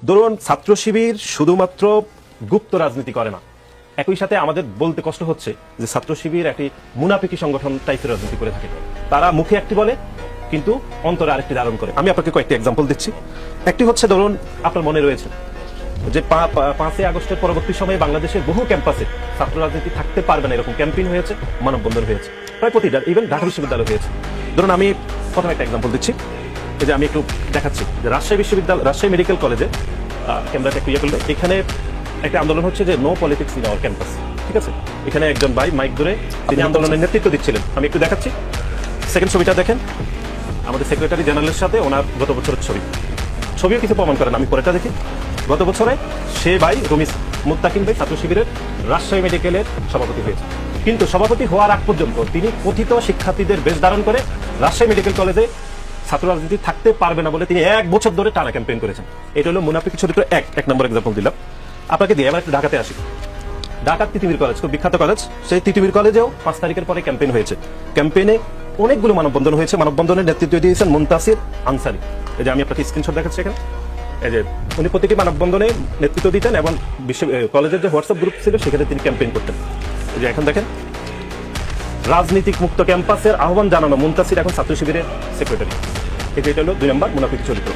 ধরুন ছাত্র শিবির শুধুমাত্র গুপ্ত রাজনীতি করে না, একই সাথে আমাদের বলতে কষ্ট হচ্ছে যে ছাত্র শিবির একটি মুনাফিকি সংগঠন টাইপের রাজনীতি করে থাকে। তারা মুখে একটি বলে কিন্তু অন্তরে আরেকটি ধারণ করে। আমি আপনাকে কয়েকটি এক্সাম্পল দিচ্ছি। একটি হচ্ছে ধরুন আপনার মনে রয়েছে যে 5ই আগস্টের পরবর্তী সময়ে বাংলাদেশের বহু ক্যাম্পাসে ছাত্র রাজনীতি থাকতে পারবে না এরকম ক্যাম্পেইন হয়েছে, মানববন্ধন হয়েছে, প্রায় প্রতিটা, ইভেন ঢাকা বিশ্ববিদ্যালয় হয়েছে। ধরুন আমি প্রথমে একটা এক্সাম্পল দিচ্ছি, এই যে আমি একটু দেখাচ্ছি যে রাজশাহী বিশ্ববিদ্যালয়, রাজশাহী মেডিকেল কলেজে ক্যামেরাটা একটু ইয়ে করলে এখানে একটা আন্দোলন হচ্ছে যে no politics in our campus. ঠিক আছে, এখানে একজন ভাই মাইক ধরে তিনি আন্দোলনের নেতৃত্ব দিচ্ছিলেন। আমি একটু দেখাচ্ছি, সেকেন্ড ছবিটা দেখেন, আমাদের সেক্রেটারি জেনারেলের সাথে ওনার গত বছরের ছবিও কিছু প্রমাণ করেন। আমি পরেটা দেখি, গত বছরে সে ভাই রমিজ মুত্তাকিম ভাই ছাত্র শিবিরের রাজশাহী মেডিকেলের সভাপতি হয়েছে, কিন্তু সভাপতি হওয়ার আগ পর্যন্ত তিনি কথিত শিক্ষার্থীদের বেশ ধারণ করে রাজশাহী মেডিকেল কলেজে ছাত্র রাজনীতি থাকতে পারবে না বলে তিনি 1 বছর ধরে টানা ক্যাম্পেইন করেছেন। এটা হলো মুনাফিকি চরিত্র এক নম্বর এক্সাম্পল দিলাম আপনাকে দিয়ে। এবার একটু ঢাকাতে আসি। ঢাকার তিতুমির কলেজ খুব বিখ্যাত কলেজ, সেই তিতুমির কলেজেও 5 তারিখের পরে ক্যাম্পেইন হয়েছে। ক্যাম্পেইনে অনেকগুলো মানববন্ধন হয়েছে, মানববন্ধনের নেতৃত্ব দিয়েছেন মুনতাসির আনসারী। এই যে আমি আপনাকে স্ক্রিনশট দেখাচ্ছি এখানে, এই যে উনি প্রতিটি মানববন্ধনে নেতৃত্ব দিতেন এবং কলেজের যে হোয়াটসঅ্যাপ গ্রুপ ছিল সেখানে তিনি ক্যাম্পেইন করতেন। এই যে এখন দেখেন, রাজনীতিক মুক্ত ক্যাম্পাসের আহ্বান জানানো মুনতাসির এখন ছাত্র শিবিরের সেক্রেটারি। এটা হলো 2 নম্বর মুনাফিক চরিত্র।